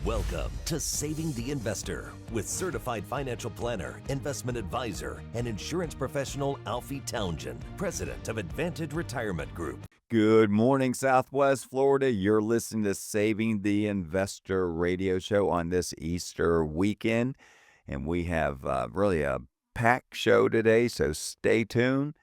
Welcome to Saving the Investor with certified financial planner, investment advisor, and insurance professional Alfie, president of Advantage Retirement Group. Good morning, Southwest Florida. You're listening to Saving the Investor radio show on this Easter weekend, and we have really a packed show today, so stay tuned,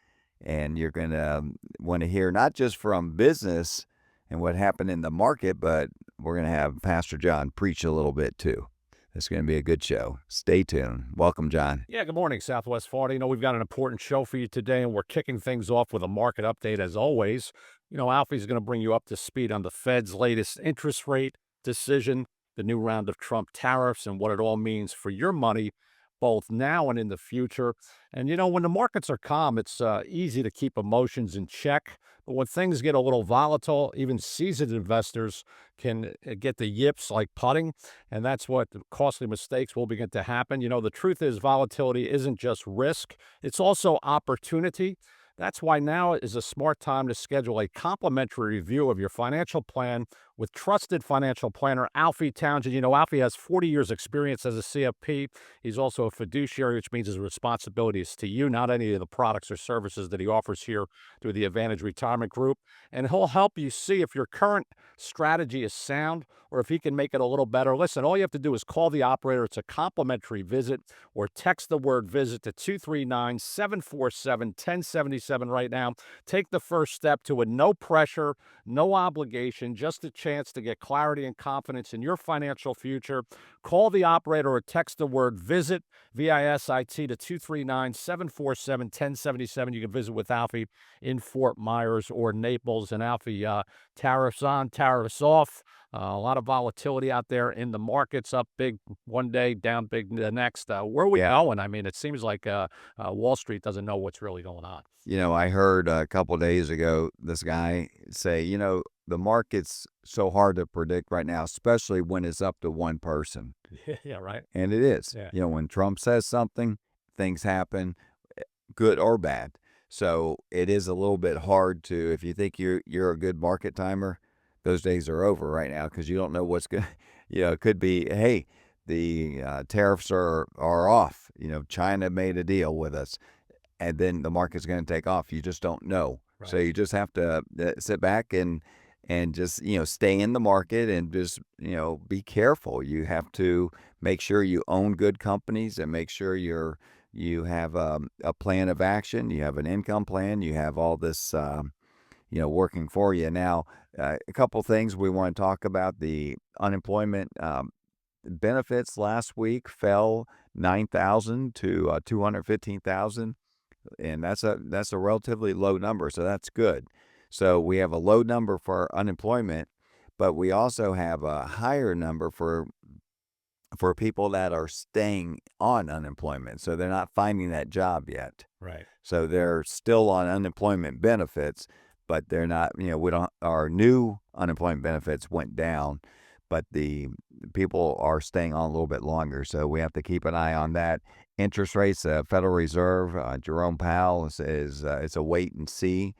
and you're going to want to hear not just from business and what happened in the market, but we're going to have Pastor John preach a little bit too. It's going to be a good show. Stay tuned. Welcome, John. Yeah, good morning, Southwest Florida. We've got an important show for you today, and we're kicking things off with a market update as always. Alfie's going to bring you up to speed on the Fed's latest interest rate decision, the new round of Trump tariffs, and what it all means for your money, both now and in the future. And, when the markets are calm, it's easy to keep emotions in check. But when things get a little volatile, even seasoned investors can get the yips like putting, and that's what costly mistakes will begin to happen. The truth is volatility isn't just risk, it's also opportunity. That's why now is a smart time to schedule a complimentary review of your financial plan with trusted financial planner Alfie Townsend. Alfie has 40 years experience as a CFP. He's also a fiduciary, which means his responsibility is to you, not any of the products or services that he offers here through the Advantage Retirement Group. And he'll help you see if your current strategy is sound or if he can make it a little better. Listen, all you have to do is call the operator. It's a complimentary visit, or text the word visit to 239-747-1077 right now. Take the first step to it. No pressure, no obligation, just a chance to get clarity and confidence in your financial future. Call the operator or text the word visit, V-I-S-I-T, to 239-747-1077. You can visit with Alfie in Fort Myers or Naples. And Alfie, tariffs on, tariffs off. A lot of volatility out there in the markets, up big one day, down big the next. Where are we going? I mean, it seems like Wall Street doesn't know what's really going on. I heard a couple of days ago this guy say, the market's so hard to predict right now, especially when it's up to one person. Yeah, right. And it is. Yeah. When Trump says something, things happen, good or bad. So it is a little bit hard to, if you think you're a good market timer, those days are over right now because you don't know what's going to, it could be, hey, the tariffs are off. China made a deal with us, and then the market's going to take off. You just don't know. Right. So you just have to sit back and just, stay in the market and just, be careful. You have to make sure you own good companies and make sure you have a plan of action. You have an income plan. You have all this, working for you. Now, a couple things we want to talk about. The unemployment benefits last week fell 9,000 to 215,000, and that's a relatively low number, so that's good. So we have a low number for unemployment, but we also have a higher number for people that are staying on unemployment. So they're not finding that job yet. Right. So they're still on unemployment benefits, but they're not, our new unemployment benefits went down, but the people are staying on a little bit longer. So we have to keep an eye on that. Interest rates, Federal Reserve, Jerome Powell is it's a wait and see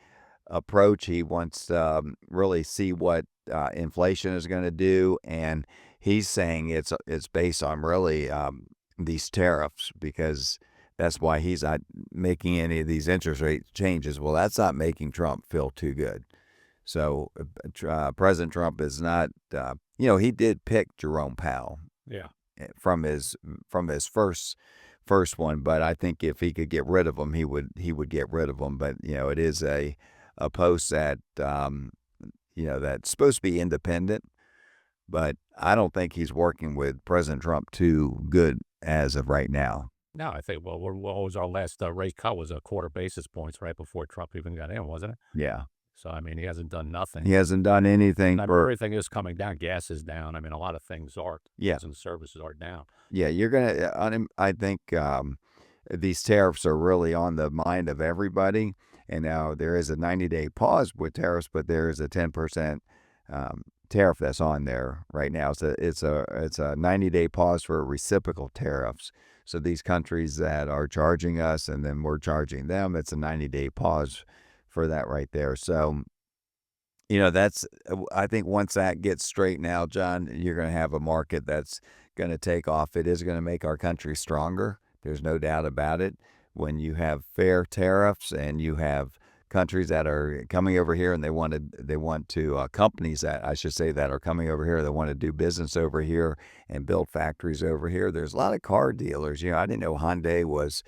approach. He wants to really see what inflation is going to do, and he's saying it's based on really these tariffs, because that's why he's not making any of these interest rate changes. Well, that's not making Trump feel too good. So President Trump is not, he did pick Jerome Powell. Yeah. From his first one, but I think if he could get rid of him, he would get rid of him. But it is a post that that's supposed to be independent, but I don't think he's working with President Trump too good as of right now. No, I think, what was our last rate cut was a quarter basis points right before Trump even got in, wasn't it? Yeah. So, I mean, he hasn't done nothing. He hasn't done anything. Everything is coming down. Gas is down. I mean, a lot of things are. Yeah. And services are down. Yeah, you're going to, I think these tariffs are really on the mind of everybody. And now there is a 90-day pause with tariffs, but there is a 10% tariff that's on there right now. So it's a 90-day pause for reciprocal tariffs. So these countries that are charging us and then we're charging them, it's a 90-day pause for that right there. So, That's I think once that gets straightened out, John, you're going to have a market that's going to take off. It is going to make our country stronger. There's no doubt about it. When you have fair tariffs and you have countries that are coming over here and they want to companies that I should say that are coming over here, that want to do business over here and build factories over here. There's a lot of car dealers. I didn't know Hyundai was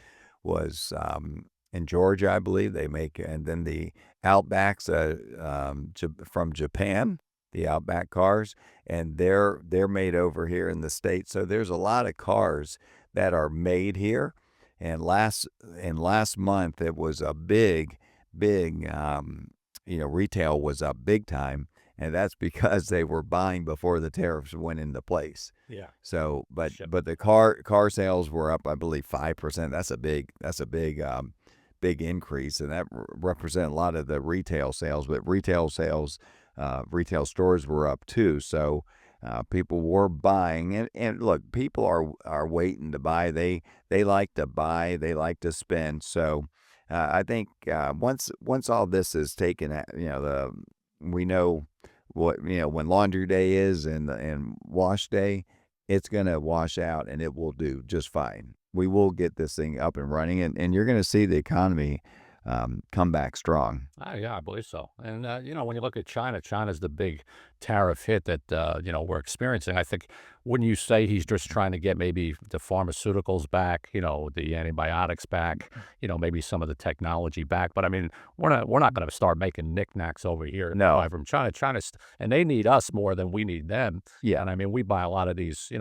in Georgia, I believe they make, and then the Outbacks from Japan, the Outback cars, and they're made over here in the States. So there's a lot of cars that are made here. And last month it was a big, retail was up big time, and that's because they were buying before the tariffs went into place. Yeah. So, but Ship. but the car sales were up, I believe, 5%. That's a big increase, and that represent a lot of the retail sales. But retail stores were up too. So people were buying, and look, people are waiting to buy. They like to buy, they like to spend. So I think once all this is taken, we know what when laundry day is and wash day, it's gonna wash out and it will do just fine. We will get this thing up and running, and you're gonna see the economy come back strong. Yeah, I believe so. And, when you look at China, China's the big tariff hit that, we're experiencing. I think, wouldn't you say he's just trying to get maybe the pharmaceuticals back, the antibiotics back, maybe some of the technology back? But I mean, we're not going to start making knickknacks over here No. buy from China. And they need us more than we need them. Yeah. And I mean, we buy a lot of these,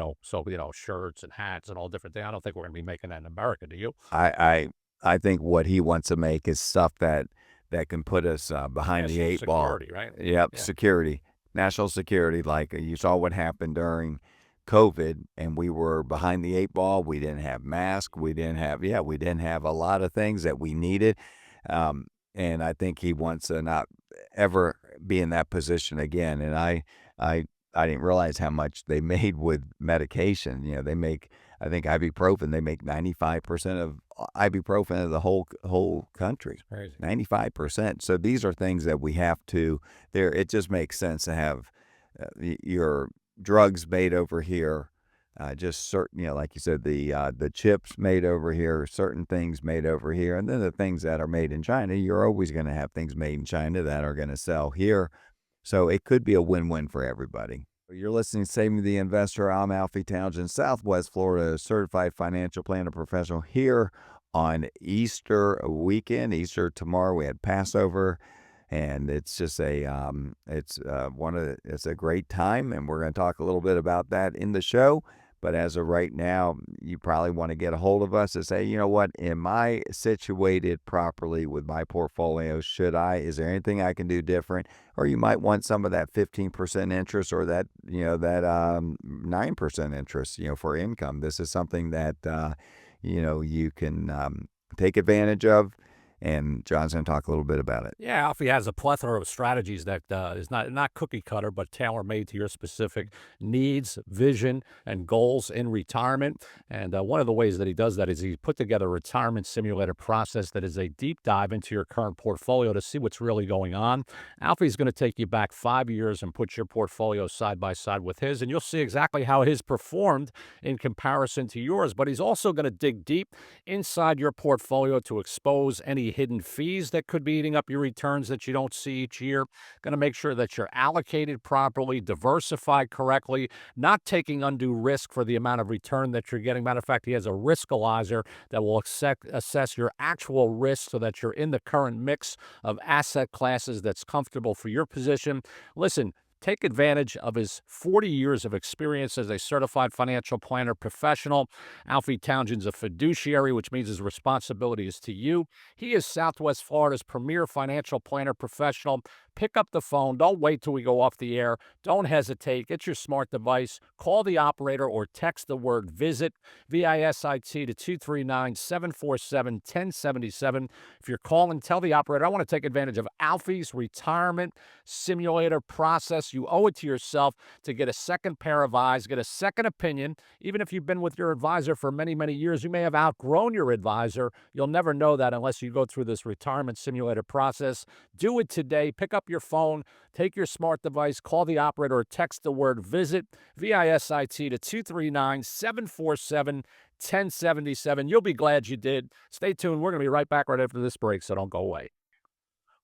shirts and hats and all different things. I don't think we're going to be making that in America, do you? I think what he wants to make is stuff that can put us behind the National eight ball. security, right? Yep, Yeah. security, national security. Like you saw what happened during COVID, and we were behind the eight ball. We didn't have masks. We didn't have a lot of things that we needed. And I think he wants to not ever be in that position again. And I didn't realize how much they made with medication. They make, I think ibuprofen, they make 95% of ibuprofen of the whole country. Crazy. 95%. So these are things that we have to there. It just makes sense to have your drugs made over here. Just certain, like you said, the chips made over here, certain things made over here, and then the things that are made in China. You're always going to have things made in China that are going to sell here. So it could be a win-win for everybody. You're listening to Saving the Investor. I'm Alfie Townsend, Southwest Florida certified financial planner professional here on Easter weekend. Easter tomorrow. We had Passover, and it's just it's a great time, and we're going to talk a little bit about that in the show. But as of right now, you probably want to get a hold of us and say, you know what, am I situated properly with my portfolio? Is there anything I can do different? Or you might want some of that 15% interest or that 9% interest, for income. This is something that, you can take advantage of. And John's going to talk a little bit about it. Yeah, Alfie has a plethora of strategies that is not cookie cutter, but tailor made to your specific needs, vision, and goals in retirement. And one of the ways that he does that is he put together a retirement simulator process that is a deep dive into your current portfolio to see what's really going on. Alfie's going to take you back 5 years and put your portfolio side by side with his, and you'll see exactly how his performed in comparison to yours. But he's also going to dig deep inside your portfolio to expose any hidden fees that could be eating up your returns that you don't see each year. Going to make sure that you're allocated properly, diversified correctly, not taking undue risk for the amount of return that you're getting. Matter of fact, he has a riskalyzer that will assess your actual risk so that you're in the current mix of asset classes that's comfortable for your position. Listen, take advantage of his 40 years of experience as a certified financial planner professional. Alfie Townsend's a fiduciary, which means his responsibility is to you. He is Southwest Florida's premier financial planner professional. Pick up the phone. Don't wait till we go off the air. Don't hesitate. Get your smart device. Call the operator or text the word VISIT, VISIT, to 239-747-1077. If you're calling, tell the operator, I want to take advantage of Alfie's retirement simulator process. You owe it to yourself to get a second pair of eyes, get a second opinion. Even if you've been with your advisor for many, many years, you may have outgrown your advisor. You'll never know that unless you go through this retirement simulator process. Do it today. Pick up up your phone, take your smart device, call the operator, or text the word VISIT, VISIT, to 239-747-1077. You'll be glad you did. Stay tuned. We're going to be right back right after this break, so don't go away.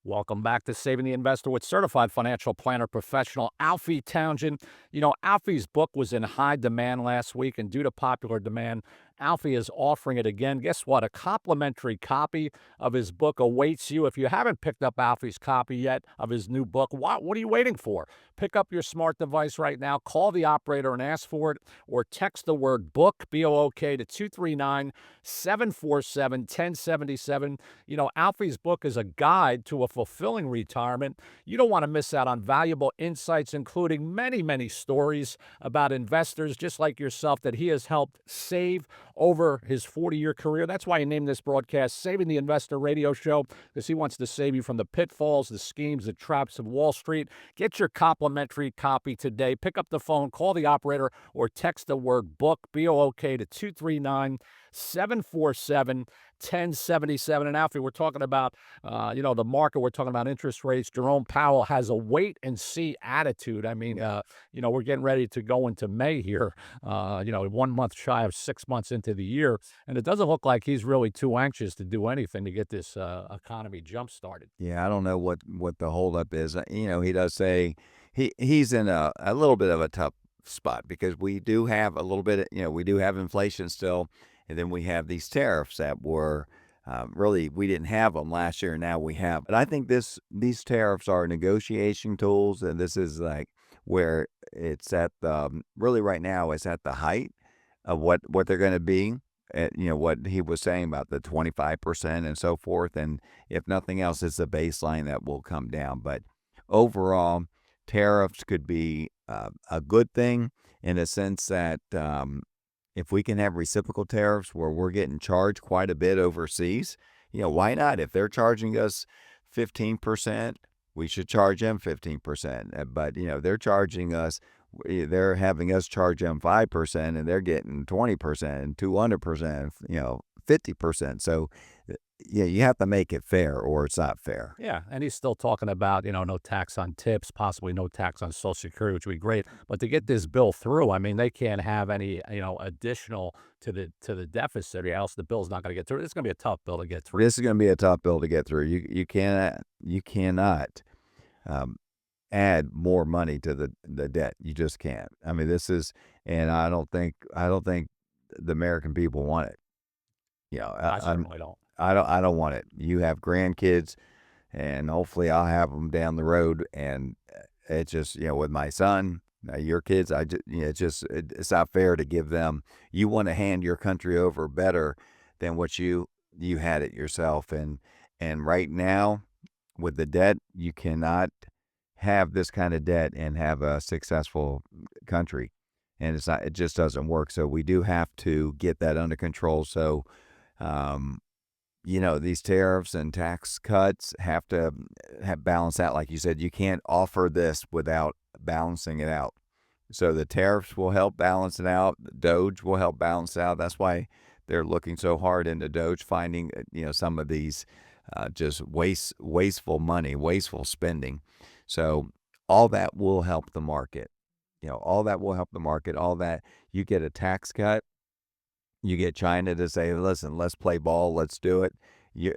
Welcome back to Saving the Investor with certified financial planner professional Alfie Townsend. You know, Alfie's book was in high demand last week, and due to popular demand, Alfie is offering it again. Guess what? A complimentary copy of his book awaits you. If you haven't picked up Alfie's copy yet of his new book, what are you waiting for? Pick up your smart device right now, call the operator and ask for it, or text the word BOOK, B-O-O-K, to 239-747-1077. You know, Alfie's book is a guide to a fulfilling retirement. You don't want to miss out on valuable insights, including many, many stories about investors just like yourself that he has helped save over his 40-year career. That's why he named this broadcast Saving the Investor Radio Show, because he wants to save you from the pitfalls, the schemes, the traps of Wall Street. Get your complimentary copy today. Pick up the phone, call the operator, or text the word BOOK, B-O-O-K, to 239-747-1077. And Alfie, we're talking about, the market. We're talking about interest rates. Jerome Powell has a wait-and-see attitude. I mean, we're getting ready to go into May here, 1 month shy of 6 months into the year, and it doesn't look like he's really too anxious to do anything to get this economy jump-started. Yeah, I don't know what the holdup is. He does say he's in a little bit of a tough spot because we do have a little bit, we do have inflation still, and then we have these tariffs that were really, we didn't have them last year, and now we have. But I think these tariffs are negotiation tools, and this is like where it's at really right now it's at the height of what they're going to be. What he was saying about the 25% and so forth. And if nothing else, it's a baseline that will come down. But overall, tariffs could be a good thing in a sense that if we can have reciprocal tariffs where we're getting charged quite a bit overseas, why not? If they're charging us 15%, we should charge them 15%. But, they're charging us, they're having us charge them 5%, and they're getting 20%, 200%, 50%. So, you have to make it fair or it's not fair. Yeah, and he's still talking about, no tax on tips, possibly no tax on Social Security, which would be great. But to get this bill through, I mean, they can't have any, additional to the deficit, or else the bill's not going to get through. It's going to be a tough bill to get through. This is going to be a tough bill to get through. You cannot add more money to the debt. You just can't. I mean, and I don't think the American people want it. I certainly don't. I don't want it. You have grandkids, and hopefully I'll have them down the road. And it's just, with my son, your kids, it's not fair to give them. You want to hand your country over better than what you had it yourself. And right now, with the debt, you cannot have this kind of debt and have a successful country. And it just doesn't work. So we do have to get that under control. So, these tariffs and tax cuts have to balance out. Like you said, you can't offer this without balancing it out. So the tariffs will help balance it out. Doge will help balance it out. That's why they're looking so hard into Doge, finding, some of these just wasteful money, wasteful spending. So all that will help the market. All that will help the market. All that, you get a tax cut. You get China to say, listen, let's play ball, let's do it.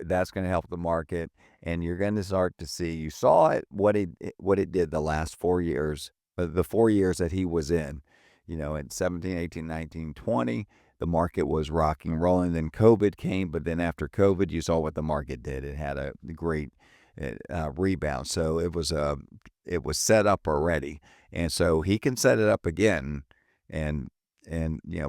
That's going to help the market. And you're going to start to see, you saw it, what it did the last 4 years, the 4 years that he was in, in 17, 18, 19, 20, the market was rocking, rolling. Then COVID came, but then after COVID, you saw what the market did. It had a great rebound. So it was set up already. And so he can set it up again.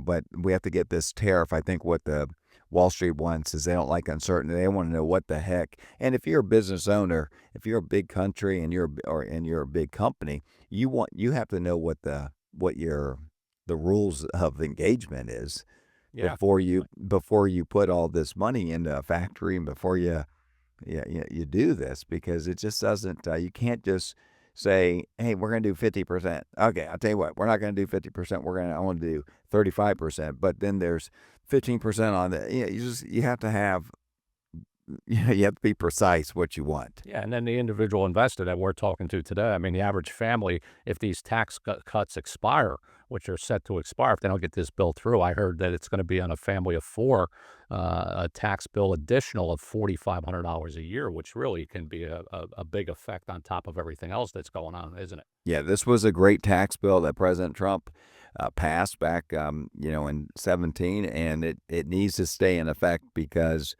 But we have to get this tariff. I think what the Wall Street wants is they don't like uncertainty. They want to know what the heck. And if you're a business owner, if you're a big country and you're a big company, you have to know what the rules of engagement is before you put all this money into a factory and before you do this, because it just doesn't. You can't just say, hey, we're going to do 50%. Okay, I'll tell you what, we're not going to do 50%. I want to do 35%. But then there's 15% on that. You have to have you have to be precise what you want. Yeah, and then the individual investor that we're talking to today, I mean, the average family, if these tax cuts expire, which are set to expire, if they don't get this bill through, I heard that it's going to be on a family of four, a tax bill additional of $4,500 a year, which really can be a big effect on top of everything else that's going on, isn't it? Yeah, this was a great tax bill that President Trump passed back, in 17, and it needs to stay in effect because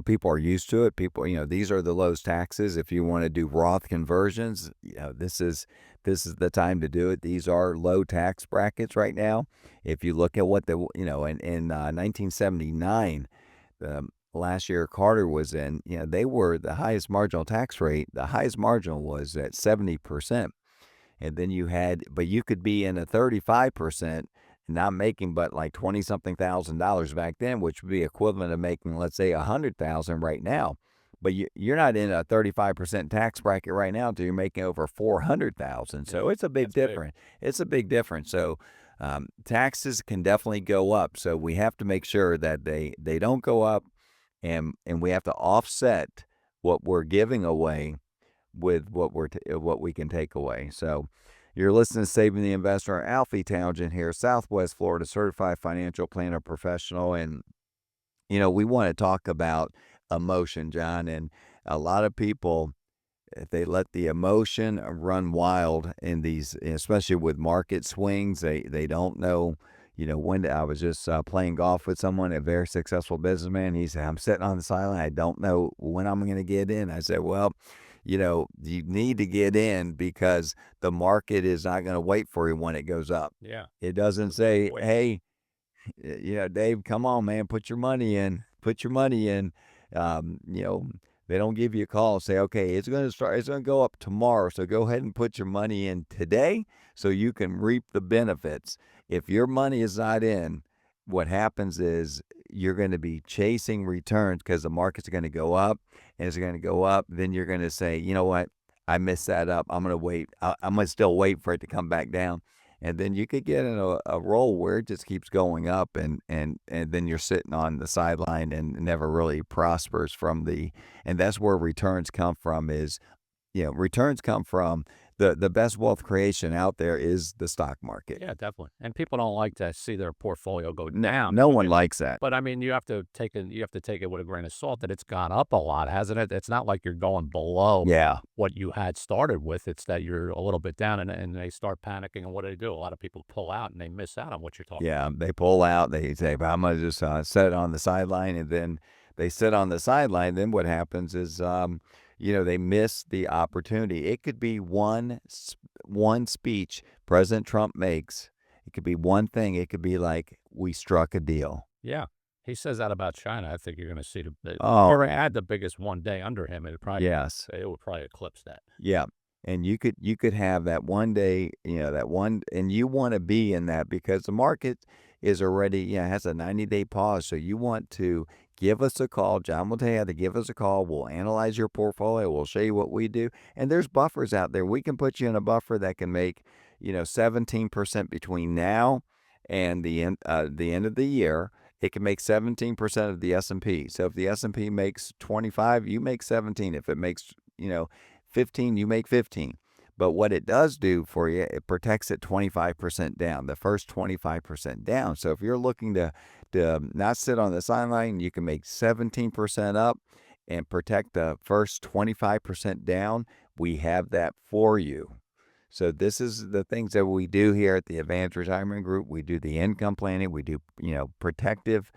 people are used to it. People, these are the lowest taxes. If you want to do Roth conversions, this is the time to do it. These are low tax brackets right now. If you look at what in 1979, the last year Carter was in, they were the highest marginal tax rate. The highest marginal was at 70%. And then but you could be in a 35%, not making but like 20 something $1,000 back then, which would be equivalent of making, let's say, 100,000 right now. But you're not in a 35% tax bracket right now until you're making over 400,000. So it's a big That's big. difference. It's a big difference. So taxes can definitely go up. So we have to make sure that they don't go up, and we have to offset what we're giving away with what we can take away. So you're listening to Saving the Investor. Alfie Townsend here, Southwest Florida certified financial planner professional. And we want to talk about emotion, John. And a lot of people, if they let the emotion run wild in these, especially with market swings, they don't know. When I was just playing golf with someone, a very successful businessman. He said, "I'm sitting on the sideline. I don't know when I'm going to get in." I said, "Well, you need to get in because the market is not going to wait for you when it goes up." Yeah. It doesn't say, "Hey, Dave, come on, man, put your money in. Put your money in." Um, you know, they don't give you a call and say, "Okay, it's going to go up tomorrow. So go ahead and put your money in today so you can reap the benefits." If your money is not in, what happens is you're going to be chasing returns because the market's going to go up, and it's going to go up. Then you're going to say, "You know what? I messed that up. I'm going to wait. I'm going to still wait for it to come back down." And then you could get in a role where it just keeps going up, and then you're sitting on the sideline and never really prospers and that's where returns come from. Returns come from the best wealth creation out there is the stock market. Yeah, definitely. And people don't like to see their portfolio go down. No one likes that. But I mean, you have to take it with a grain of salt that it's gone up a lot, hasn't it? It's not like you're going below Yeah. what you had started with. It's that you're a little bit down, and they start panicking. And what do? A lot of people pull out and they miss out on what you're talking Yeah, they pull out. They say, "But I'm gonna just sit on the sideline," and then they sit on the sideline. Then what happens is, they miss the opportunity. It could be one speech President Trump makes. It could be one thing. It could be like, "We struck a deal." Yeah. He says that about China. I think you're going to see Oh, or add the biggest one day under him. yes. It would probably eclipse that. Yeah. And you could have that one day, and you want to be in that because the market is already, has a 90-day pause. So you want to give us a call. John will tell you how to give us a call. We'll analyze your portfolio. We'll show you what we do. And there's buffers out there. We can put you in a buffer that can make, 17% between now and the end of the year. It can make 17% of the S&P. So if the S&P makes 25, you make 17. If it makes, 15, you make 15. But what it does do for you, it protects it 25% down, the first 25% down. So if you're looking to not sit on the sideline, you can make 17% up and protect the first 25% down. We have that for you. So this is the things that we do here at the Advanced Retirement Group. We do the income planning. We do, protective,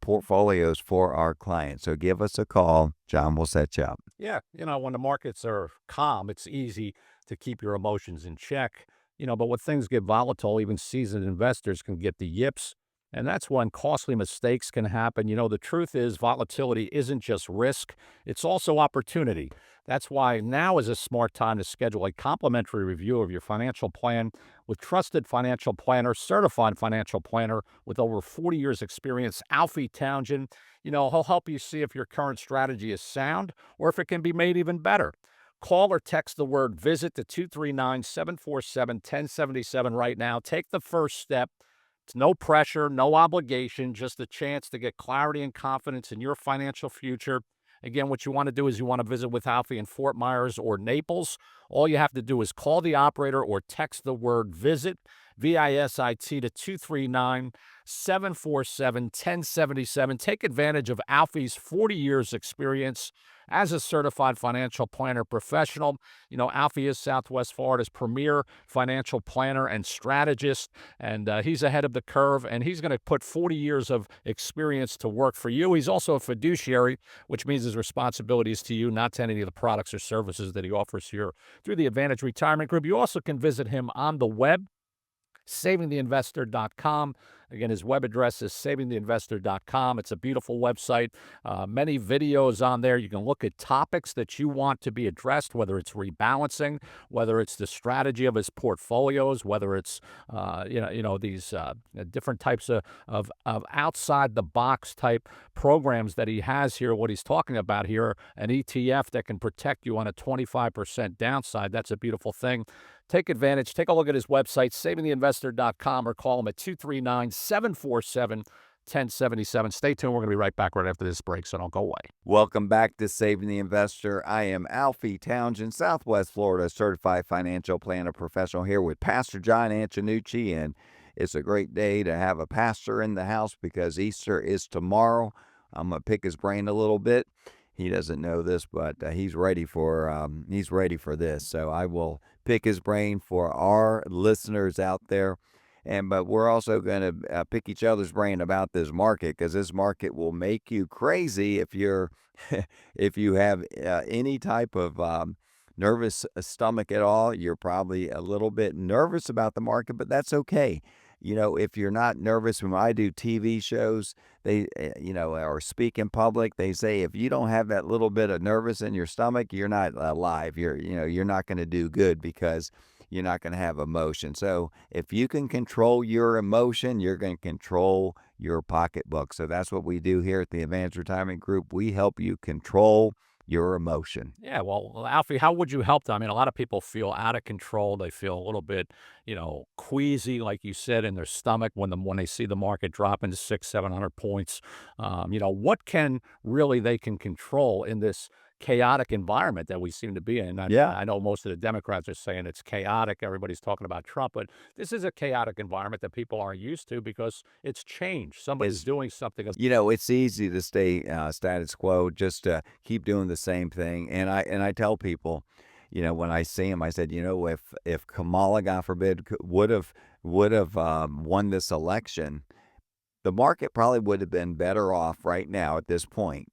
portfolios for our clients. So give us a call. John will set you up. Yeah, when the markets are calm, it's easy to keep your emotions in check. But when things get volatile, even seasoned investors can get the yips. And that's when costly mistakes can happen. The truth is volatility isn't just risk, it's also opportunity. That's why now is a smart time to schedule a complimentary review of your financial plan with trusted financial planner, certified financial planner with over 40 years experience, Alfie Townsend. He'll help you see if your current strategy is sound or if it can be made even better. Call or text the word visit to 239-747-1077 right now. Take the first step. It's no pressure, no obligation, just a chance to get clarity and confidence in your financial future. Again, what you want to do is you want to visit with Alfie in Fort Myers or Naples. All you have to do is call the operator or text the word visit, VISIT, to 239 747 1077. Take advantage of Alfie's 40 years experience as a certified financial planner professional. You know, Alfie is Southwest Florida's premier financial planner and strategist, and he's ahead of the curve, and he's going to put 40 years of experience to work for you. He's also a fiduciary, which means his responsibility is to you, not to any of the products or services that he offers here through the Advantage Retirement Group. You also can visit him on the web, savingtheinvestor.com. Again, his web address is savingtheinvestor.com. It's a beautiful website. Many videos on there. You can look at topics that you want to be addressed, whether it's rebalancing, whether it's the strategy of his portfolios, whether it's these different types of outside the box type programs that he has here. What he's talking about here, an ETF that can protect you on a 25% downside. That's a beautiful thing. Take advantage. Take a look at his website, savingtheinvestor.com, or call him at 239 747 1077. Stay tuned. We're going to be right back right after this break, so don't go away. Welcome back to Saving the Investor. I am Alfie Townsend, Southwest Florida certified financial planner professional, here with Pastor John Antonucci, and it's a great day to have a pastor in the house because Easter is tomorrow. I'm going to pick his brain a little bit. He doesn't know this, but he's ready for this. So I will pick his brain for our listeners out there. But we're also going to pick each other's brain about this market, because this market will make you crazy if you're if you have any type of nervous stomach at all. You're probably a little bit nervous about the market, but that's okay. You know, if you're not nervous, when I do TV shows, they, or speak in public, they say if you don't have that little bit of nervous in your stomach, you're not alive. You're not going to do good, because you're not going to have emotion. So if you can control your emotion, you're going to control your pocketbook. So that's what we do here at the Advantage Retirement Group. We help you control your emotion. Yeah, well, Alfie, how would you help them? I mean, a lot of people feel out of control. They feel a little bit, queasy, like you said, in their stomach when they see the market dropping to 600-700 points. What can really they can control in this chaotic environment that we seem to be in? I know most of the Democrats are saying it's chaotic. Everybody's talking about Trump, but this is a chaotic environment that people aren't used to because it's changed. Somebody's doing something. It's easy to stay status quo, just to keep doing the same thing. And I tell people, when I see him, I said, if Kamala, God forbid, would have won this election, the market probably would have been better off right now at this point,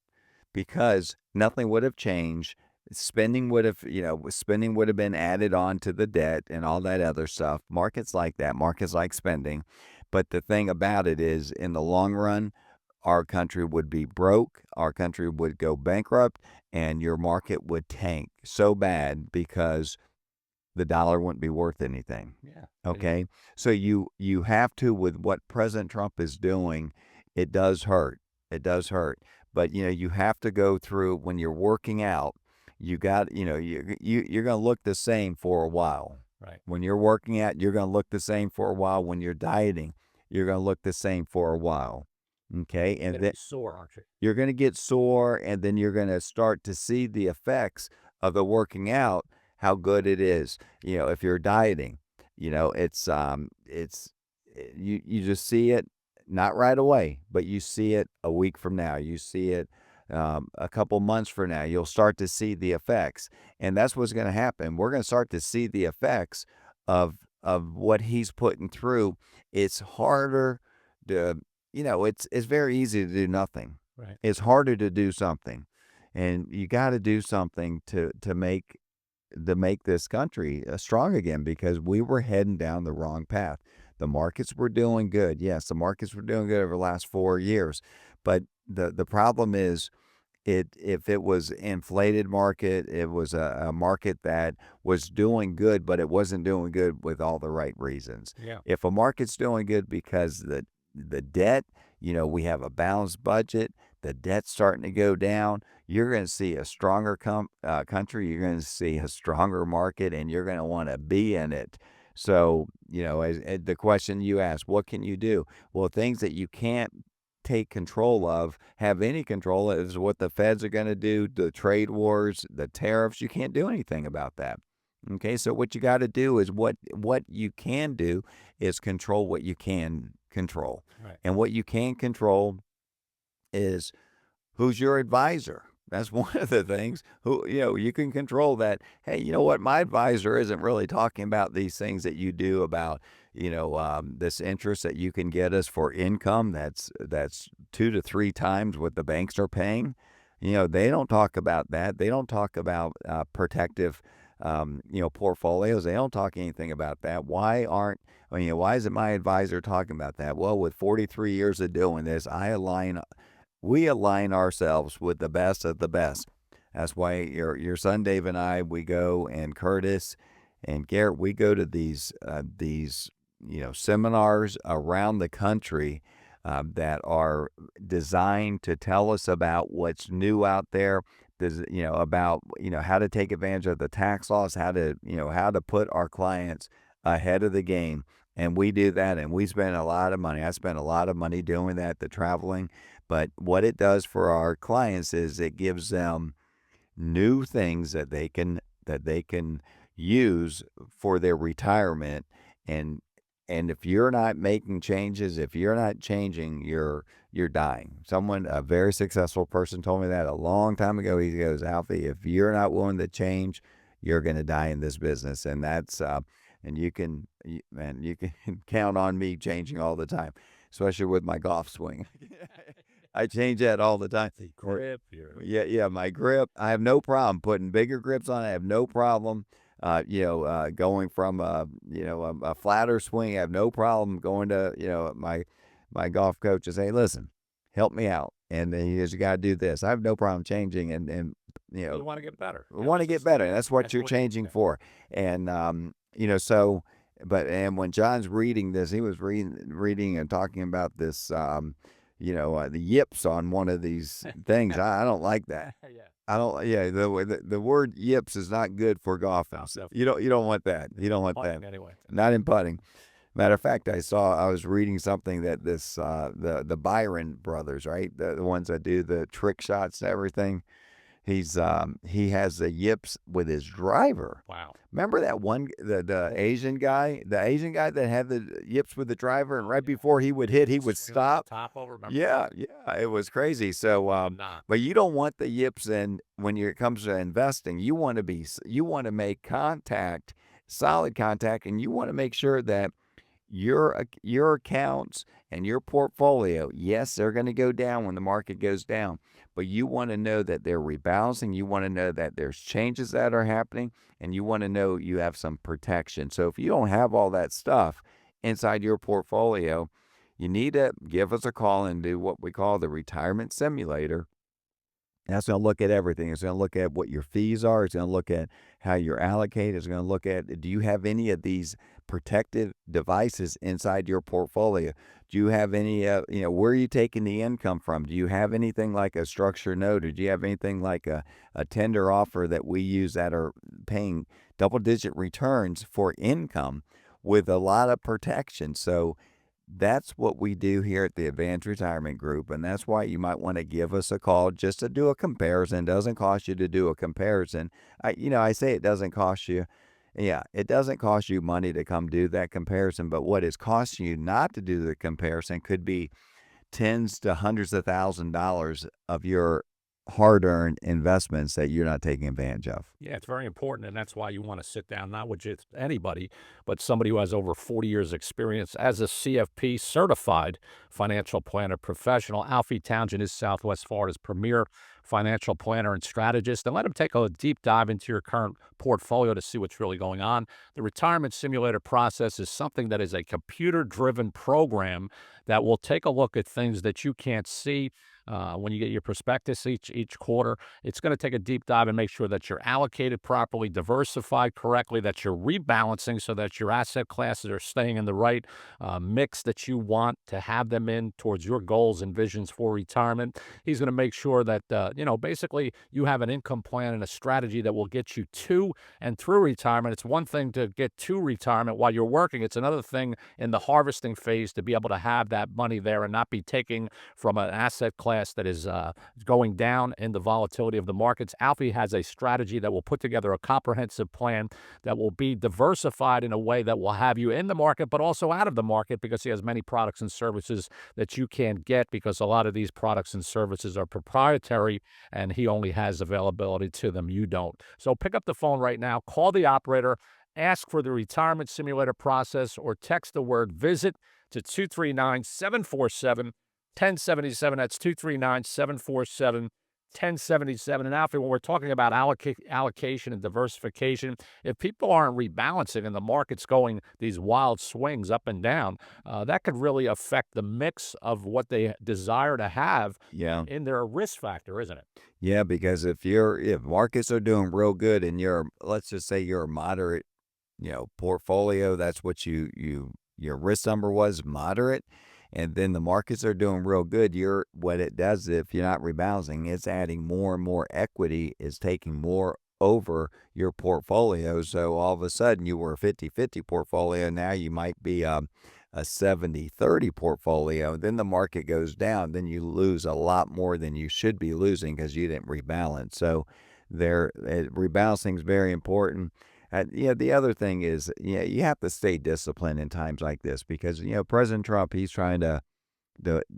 because nothing would have changed. Spending would have been added on to the debt and all that other stuff. Markets like that. Markets like spending. But the thing about it is, in the long run, our country would be broke, our country would go bankrupt, and your market would tank so bad because the dollar wouldn't be worth anything. Yeah. Okay? So you have to, with what President Trump is doing, it does hurt. It does hurt. But, you have to go through, when you're working out, you're going to look the same for a while. Right. When you're working out, you're going to look the same for a while. When you're dieting, you're going to look the same for a while. Okay? And then sore, aren't you? you're going to get sore, and then you're going to start to see the effects of the working out, how good it is. If you're dieting, it's you just see it, not right away, but you see it a week from now. You see it a couple months from now. You'll start to see the effects, and that's what's going to happen. We're going to start to see the effects of what he's putting through. It's harder to, it's very easy to do nothing. Right. It's harder to do something, and you got to do something to make this country strong again, because we were heading down the wrong path. The markets were doing good. Yes, the markets were doing good over the last 4 years. But the problem is, if it was inflated market, it was a market that was doing good, but it wasn't doing good with all the right reasons. Yeah. If a market's doing good because the debt, we have a balanced budget, the debt's starting to go down, you're going to see a stronger country, you're going to see a stronger market, and you're going to want to be in it. So, as the question you asked, what can you do? Well, things that you can't take control of, have any control, is what the feds are going to do, the trade wars, the tariffs. You can't do anything about that. Okay, so what you got to do is what you can do is control what you can control. Right. And what you can control is who's your advisor. That's one of the things. Who, you can control that. Hey, you know what? My advisor isn't really talking about these things that you do about, this interest that you can get us for income. That's 2 to 3 times what the banks are paying. They don't talk about that. They don't talk about protective, portfolios. They don't talk anything about that. Why isn't my advisor talking about that? Well, with 43 years of doing this, we align ourselves with the best of the best. That's why your son Dave and I, we go, and Curtis and Garrett, we go to these seminars around the country that are designed to tell us about what's new out there. About how to take advantage of the tax laws, how to put our clients ahead of the game. And we do that, and we spend a lot of money. I spend a lot of money doing that, the traveling. But what it does for our clients is it gives them new things that they can use for their retirement. And if you're not making changes, if you're not changing, you're dying. A very successful person told me that a long time ago. He goes, Alfie, if you're not willing to change, you're going to die in this business. And that's and you can count on me changing all the time, especially with my golf swing. I change that all the time. The grip. Yeah, my grip. I have no problem putting bigger grips on. I have no problem, going from a flatter swing. I have no problem going to my golf coach and say, listen, help me out, and he says, you got to do this. I have no problem changing, and You want to get better. we want to get better. That's what you're changing for, and so. And when John's reading this, he was reading and talking about this. The yips on one of these things. I don't like that. Yeah. I don't. Yeah, the word yips is not good for golfing. No. You don't want that. You don't want Putting that. anyway. Not in putting. Matter of fact, I was reading something that this the Byron brothers, right, the ones that do the trick shots and everything. He has the yips with his driver. Wow. Remember that one, the Asian guy that had the yips with the driver, and right before he would hit, he would stop. Top over. Remember? Yeah, it was crazy. So, but you don't want the yips in when it comes to investing. You want to make contact, solid contact, and you want to make sure that your accounts and your portfolio, yes, they're going to go down when the market goes down, but you want to know that they're rebalancing. You want to know that there's changes that are happening, and you want to know you have some protection. So if you don't have all that stuff inside your portfolio, you need to give us a call and do what we call the retirement simulator. That's going to look at everything. It's going to look at what your fees are. It's going to look at how you're allocated. It's going to look at, do you have any of these protective devices inside your portfolio? Do you have any, where are you taking the income from? Do you have anything like a structured note? Or do you have anything like a tender offer that we use that are paying double-digit returns for income with a lot of protection? So that's what we do here at the Advanced Retirement Group, and that's why you might want to give us a call just to do a comparison. It doesn't cost you to do a comparison. I say it doesn't cost you. Yeah, it doesn't cost you money to come do that comparison, but what is costing you not to do the comparison could be tens to hundreds of $1,000s of your hard-earned investments that you're not taking advantage of. Yeah, it's very important, and that's why you want to sit down, not with just anybody, but somebody who has over 40 years experience as a CFP certified financial planner professional. Alfie Townsend is Southwest Florida's premier financial planner and strategist, and let him take a deep dive into your current portfolio to see what's really going on. The retirement simulator process is something that is a computer-driven program that will take a look at things that you can't see. When you get your prospectus each quarter, it's going to take a deep dive and make sure that you're allocated properly, diversified correctly, that you're rebalancing so that your asset classes are staying in the right mix that you want to have them in towards your goals and visions for retirement. He's going to make sure that basically you have an income plan and a strategy that will get you to and through retirement. It's one thing to get to retirement while you're working. It's another thing in the harvesting phase to be able to have that money there and not be taking from an asset class that is going down in the volatility of the markets. Alfie has a strategy that will put together a comprehensive plan that will be diversified in a way that will have you in the market, but also out of the market, because he has many products and services that you can't get, because a lot of these products and services are proprietary and he only has availability to them. You don't. So pick up the phone right now, call the operator, ask for the retirement simulator process, or text the word visit to 239-747-1077. That's 239-747-1077. And Alfie, when we're talking about allocation and diversification, if people aren't rebalancing and the market's going these wild swings up and down, that could really affect the mix of what they desire to have Yeah. in their risk factor, isn't it? Yeah, because if markets are doing real good and let's just say you're a moderate, portfolio, that's what your risk number was moderate, and then the markets are doing real good, what it does, if you're not rebalancing, it's adding more and more equity, is taking more over your portfolio. So all of a sudden you were a 50-50 portfolio, now you might be a 70-30 portfolio. Then the market goes down, then you lose a lot more than you should be losing because you didn't rebalance. So rebalancing is very important. The other thing is, you have to stay disciplined in times like this, because, President Trump, he's trying to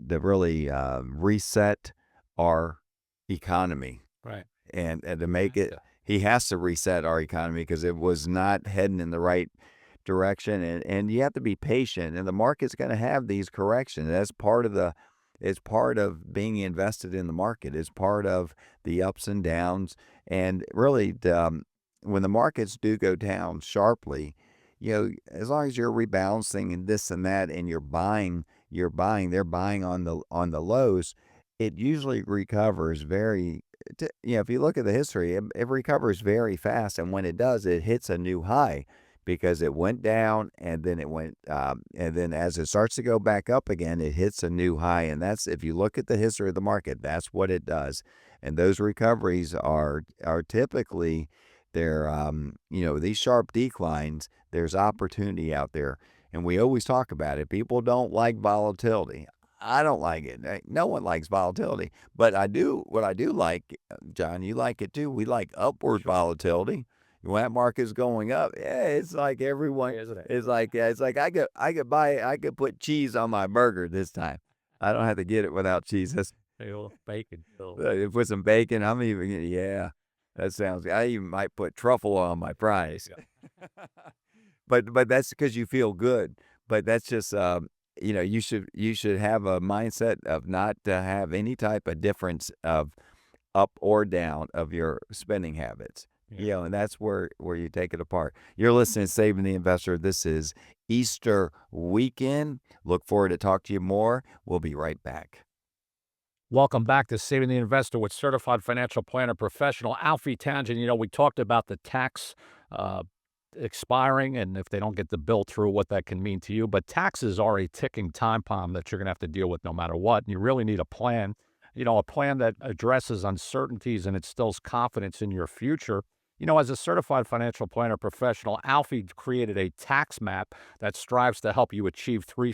really reset our economy. Right. And to make it, he has to reset our economy because it was not heading in the right direction. And you have to be patient, and the market's going to have these corrections. That's it's part of being invested in the market. It's part of the ups and downs. And really, when the markets do go down sharply, as long as you're rebalancing and this and that, and they're buying on the lows, it usually recovers if you look at the history, it recovers very fast. And when it does, it hits a new high, because it went down and then and then as it starts to go back up again, it hits a new high. And that's, if you look at the history of the market, that's what it does. And those recoveries are typically, these sharp declines, there's opportunity out there. And we always talk about it. People don't like volatility. I don't like it. No one likes volatility. But what I do like, John, you like it too. We like upward volatility. When that market's going up, it's like everyone, Isn't it? it's like I could put cheese on my burger this time. I don't have to get it without cheese. Bacon. Put some bacon. That sounds good. I even might put truffle on my fries. Yeah. But that's because you feel good. But that's just you should have a mindset of not to have any type of difference of up or down of your spending habits. Yeah. And that's where you take it apart. You're listening to Saving the Investor. This is Easter weekend. Look forward to talk to you more. We'll be right back. Welcome back to Saving the Investor with certified financial planner professional Alfie Townsend. We talked about the tax expiring, and if they don't get the bill through, what that can mean to you. But taxes are a ticking time bomb that you're going to have to deal with no matter what. And you really need a plan, a plan that addresses uncertainties and instills confidence in your future. As a certified financial planner professional, Alfie created a tax map that strives to help you achieve three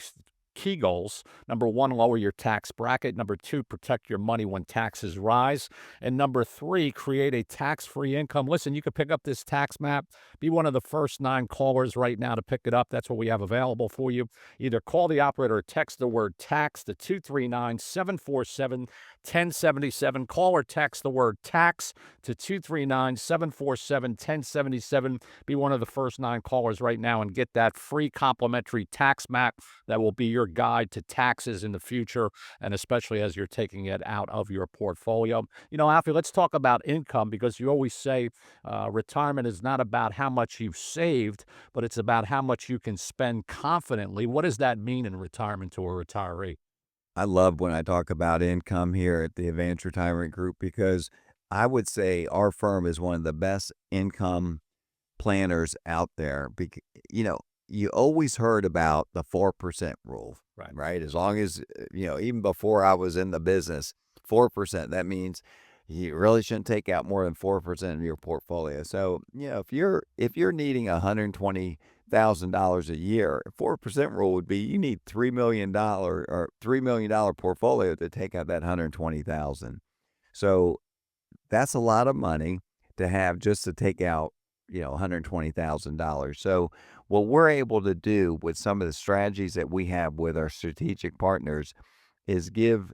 key goals. Number one, lower your tax bracket. Number two, protect your money when taxes rise. And number three, create a tax-free income. Listen, you can pick up this tax map. Be one of the first 9 callers right now to pick it up. That's what we have available for you. Either call the operator or text the word tax to 239-747-1077. Call or text the word tax to 239-747-1077. Be one of the first 9 callers right now and get that free complimentary tax map that will be your guide to taxes in the future, and especially as you're taking it out of your portfolio. Alfie, let's talk about income, because you always say retirement is not about how much you've saved, but it's about how much you can spend confidently. What does that mean in retirement to a retiree? I love when I talk about income here at the Advanced Retirement Group, because I would say our firm is one of the best income planners out there. You always heard about the 4% rule, right? As long as, even before I was in the business, 4%, that means You really shouldn't take out more than 4% of your portfolio. So, if you're needing $120,000 a year, 4% rule would be you need $3 million portfolio to take out that 120,000. So that's a lot of money to have just to take out, $120,000. So what we're able to do with some of the strategies that we have with our strategic partners is give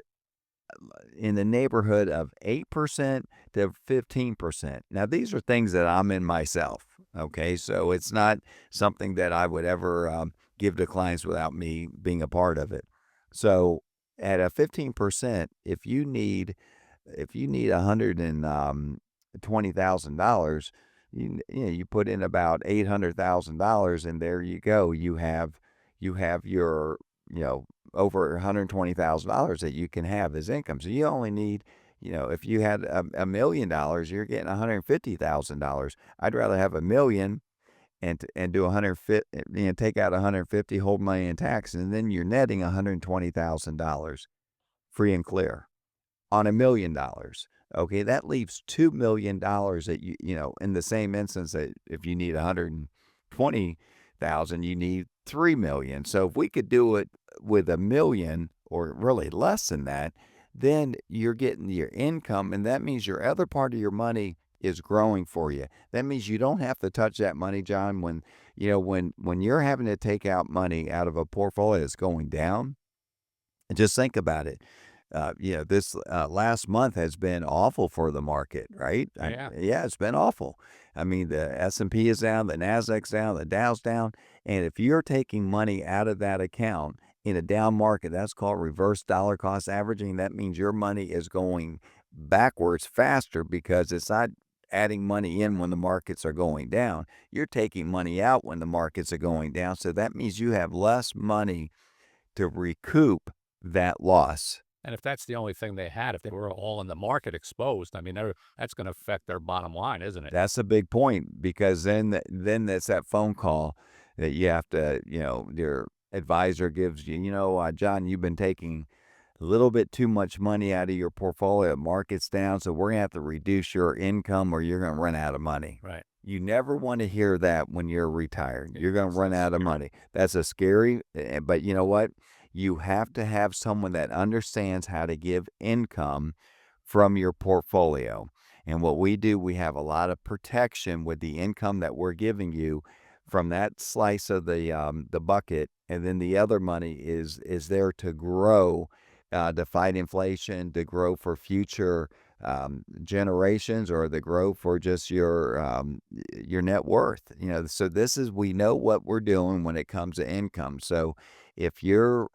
in the neighborhood of 8% to 15%. Now, these are things that I'm in myself. Okay. So it's not something that I would ever give to clients without me being a part of it. So at a 15%, if you need $120,000, you put in about $800,000, and there you go. You have your over $120,000 that you can have as income. So you only need, if you had $1 million, you're getting $150,000. I'd rather have $1 million and do 150, take out 150, hold money in tax, and then you're netting $120,000 free and clear on $1 million. Okay, that leaves $2 million that in the same instance that if you need 120,000, you need 3 million. So if we could do it with $1 million or really less than that, then you're getting your income, and that means your other part of your money is growing for you. That means you don't have to touch that money, John, when you're having to take out money out of a portfolio that's going down. And just think about it. This last month has been awful for the market, right? Yeah. Yeah, it's been awful. I mean, the S&P is down, the Nasdaq's down, the Dow's down, and if you're taking money out of that account in a down market, that's called reverse dollar cost averaging. That means your money is going backwards faster because it's not adding money in when the markets are going down. You're taking money out when the markets are going down, so that means you have less money to recoup that loss. And if that's the only thing they had, if they were all in the market exposed, I mean, that's going to affect their bottom line, isn't it? That's a big point, because then that's that phone call that you have to, your advisor gives you, John, you've been taking a little bit too much money out of your portfolio. Market's down, so we're going to have to reduce your income or you're going to run out of money. Right. You never want to hear that when you're retired. You're going to run out of Scary. money. That's a scary, but you know what? You have to have someone that understands how to give income from your portfolio. And what we do, we have a lot of protection with the income that we're giving you from that slice of the bucket, and then the other money is there to grow, to fight inflation, to grow for future generations, or to grow for just your net worth. So we know what we're doing when it comes to income. So if you're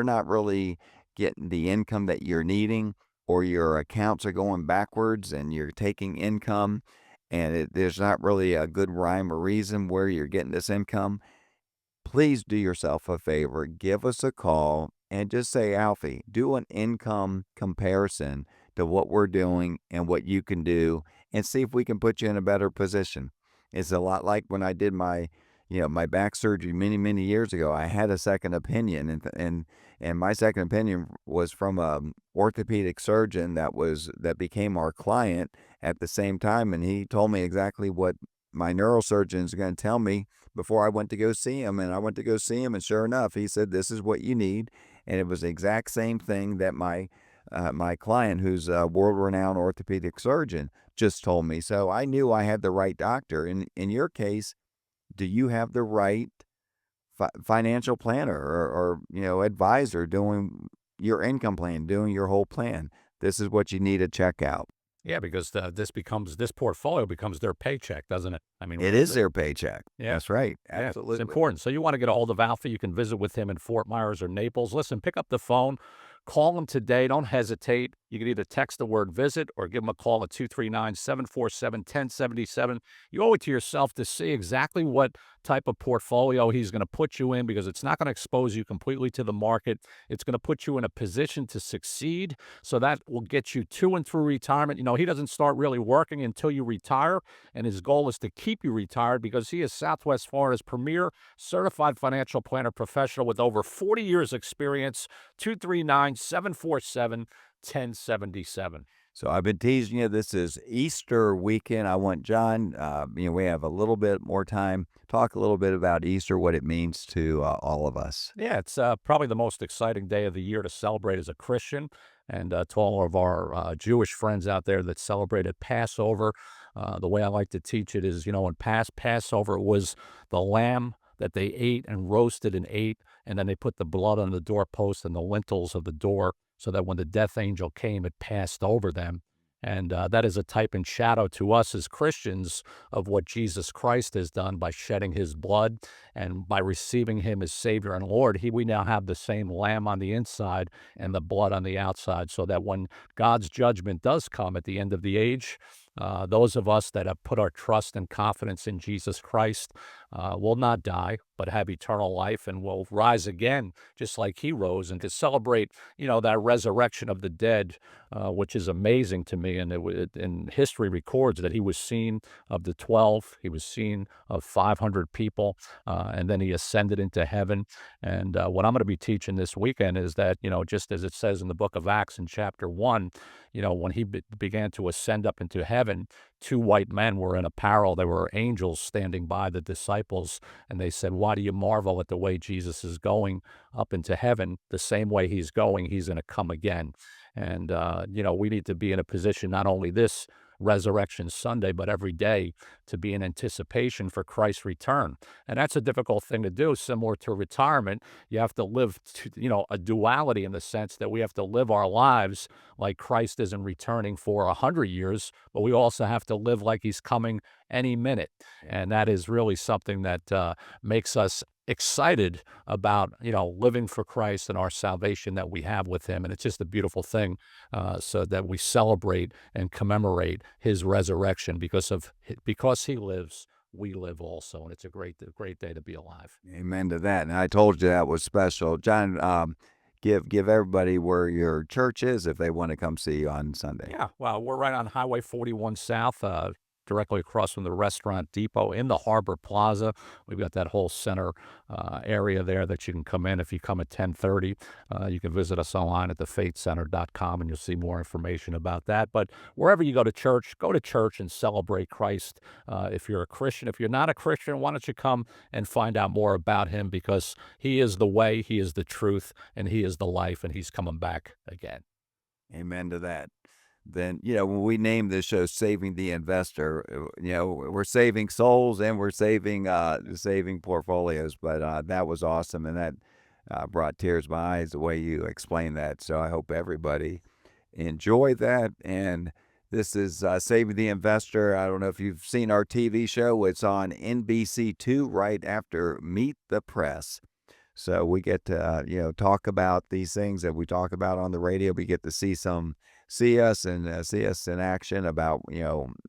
not really getting the income that you're needing, or your accounts are going backwards and you're taking income and there's not really a good rhyme or reason where you're getting this income, please do yourself a favor. Give us a call and just say, Alfie, do an income comparison to what we're doing and what you can do, and see if we can put you in a better position. It's a lot like when I did my back surgery many, many years ago. I had a second opinion, and my second opinion was from a orthopedic surgeon that became our client at the same time, and he told me exactly what my neurosurgeon is going to tell me before I went to go see him. And I went to go see him, and sure enough, he said, this is what you need. And it was the exact same thing that my client, who's a world-renowned orthopedic surgeon, just told me. So I knew I had the right doctor. In your case, do you have the right financial planner or advisor doing your income plan, doing your whole plan? This is what you need to check out. Yeah, because this portfolio becomes their paycheck, doesn't it? I mean, It is their paycheck. yeah. That's right. Yeah, it's Absolutely. important. So you want to get a hold of Alfie, you can visit with him in Fort Myers or Naples. Listen, pick up the phone, call him today. Don't hesitate. You can either text the word visit or give him a call at 239-747-1077. You owe it to yourself to see exactly what type of portfolio he's going to put you in, because it's not going to expose you completely to the market. It's going to put you in a position to succeed. So that will get you to and through retirement. He doesn't start really working until you retire, and his goal is to keep you retired, because he is Southwest Florida's premier certified financial planner professional with over 40 years experience. 239-747-1077. So I've been teasing you. This is Easter weekend. I want John, we have a little bit more time. Talk a little bit about Easter, what it means to all of us. Yeah, it's probably the most exciting day of the year to celebrate as a Christian. And to all of our Jewish friends out there that celebrated Passover, the way I like to teach it is, when Passover was the lamb that they ate and roasted and ate, and then they put the blood on the doorpost and the lintels of the door so that when the death angel came, it passed over them. And that is a type and shadow to us as Christians of what Jesus Christ has done by shedding his blood and by receiving him as Savior and Lord. We now have the same lamb on the inside and the blood on the outside, so that when God's judgment does come at the end of the age, those of us that have put our trust and confidence in Jesus Christ will not die, but have eternal life and will rise again, just like he rose. And to celebrate, that resurrection of the dead, which is amazing to me. And history records that he was seen of the 12, he was seen of 500 people, and then he ascended into heaven. And what I'm going to be teaching this weekend is that, just as it says in the book of Acts in chapter 1, when he began to ascend up into heaven, two white men were in apparel. They were angels standing by the disciples, and they said, "Why do you marvel at the way Jesus is going up into heaven? The same way he's going, he's going to come again." And, we need to be in a position, not only this Resurrection Sunday, but every day, to be in anticipation for Christ's return. And that's a difficult thing to do, similar to retirement. You have to live, a duality in the sense that we have to live our lives like Christ isn't returning for 100 years, but we also have to live like he's coming any minute. And that is really something that makes us excited about, living for Christ and our salvation that we have with him. And it's just a beautiful thing, so that we celebrate and commemorate his resurrection because he lives, we live also. And it's a great day to be alive. Amen to that. And I told you that was special. John, give everybody where your church is if they want to come see you on Sunday. Yeah, well, we're right on Highway 41 South, directly across from the Restaurant Depot in the Harbor Plaza. We've got that whole center area there that you can come in. If you come at 10:30, you can visit us online at thefaithcenter.com, and you'll see more information about that. But wherever you go to church and celebrate Christ. If you're a Christian, if you're not a Christian, why don't you come and find out more about him, because he is the way, he is the truth, and he is the life, and he's coming back again. Amen to that. Then, when we name this show Saving the Investor, we're saving souls and we're saving portfolios. But that was awesome. And that brought tears to my eyes the way you explained that. So I hope everybody enjoyed that. And this is Saving the Investor. I don't know if you've seen our TV show. It's on NBC2 right after Meet the Press. So we get to, talk about these things that we talk about on the radio. We get to see us in action about,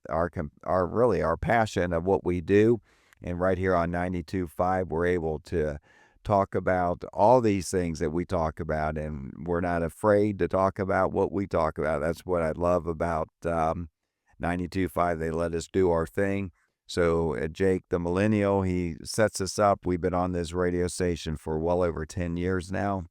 our passion of what we do. And right here on 92.5, we're able to talk about all these things that we talk about, and we're not afraid to talk about what we talk about. That's what I love about 92.5. They let us do our thing. So Jake, the millennial, he sets us up. We've been on this radio station for well over 10 years now,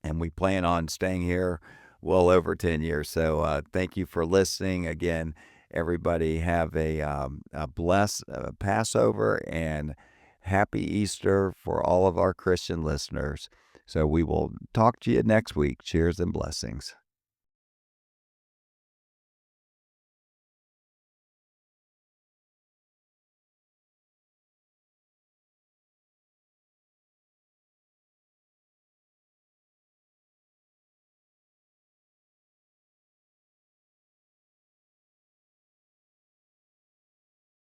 and we plan on staying here well over 10 years. So thank you for listening. Again, everybody have a blessed Passover and happy Easter for all of our Christian listeners. So we will talk to you next week. Cheers and blessings.